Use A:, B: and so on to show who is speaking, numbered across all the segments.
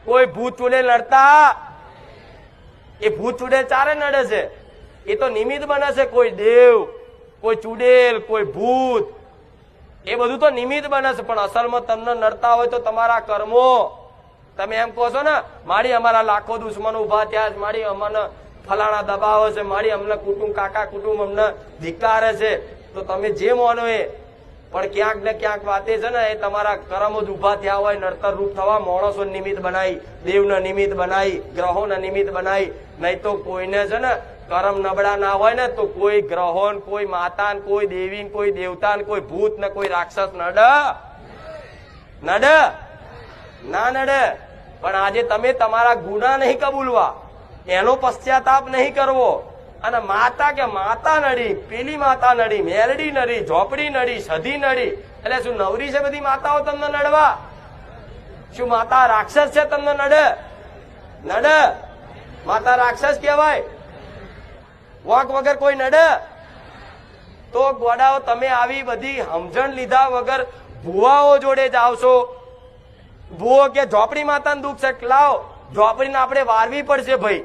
A: કોઈ ભૂત ચૂડેલ નડતા? એ ભૂત ચૂડેલ ચારે નડે છે, એ તો નિમિત્ત બને છે. કોઈ દેવ, કોઈ ચૂડેલ, કોઈ ભૂત, એ બધું તો નિમિત્ત બને છે. પણ અસલમાં તમને નડતા હોય તો તમારા કર્મો. તમે એમ કહો છો ને, મારી અમારા લાખો દુશ્મનો ઉભા થયા છે, મારી અમને ફલાણા દબાવે છે, મારી અમને કુટુંબ, કાકા કુટુંબ અમને ધિક્કારે છે, તો તમે જે માનો એ. પણ ક્યાંક ને ક્યાંક વાતે છે ને, એ તમારા કર્મો જ ઉભા થયા હોય નડતર રૂપ થવા. માણસો નિમિત્ત બનાવી, દેવના નિમિત્ત બનાવી, ગ્રહોના નિમિત્ત બનાવી. નહીં તો કોઈને છે ને કર્મ નબળા ના હોય ને, તો કોઈ ગ્રહો, કોઈ માતા, કોઈ દેવી, કોઈ દેવતા, કોઈ ભૂત ને કોઈ રાક્ષસ નડે? ના નડે. પણ આજે તમે તમારા ગુના નહીં કબૂલવા, એનો પશ્ચાતાપ નહીં કરવો. અને માતા કે માતા નડી, પેલી માતા નડી, મેરડી નડી, ઝોપડી નડી, સધી નડી. એટલે શું નવરી છે બધી માતાઓ તમને નડવા? શું માતા રાક્ષસ છે તમને નડે? માતા રાક્ષસ કહેવાય? વાંક વગર કોઈ નડે? તો ગોડાઓ, તમે આવી બધી સમજણ લીધા વગર ભુવાઓ જોડે જાવ છો. ભુવો કે ઝોપડી માતાને દુઃખ છે, લાવો ઝોપડીને આપણે વારવી પડશે ભાઈ.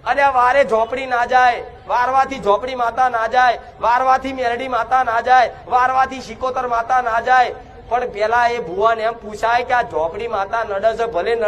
A: અને આ વારે ઝોપડી ના જાય, વારવાથી ઝોપડી માતા ના જાય, વારવાથી મેરડી માતા ના જાય, વારવાથી શિકોતર માતા ના જાય. પણ પેલા એ ભુવાને એમ પૂછાય કે આ ઝોપડી માતા નડે છે, ભલે નડે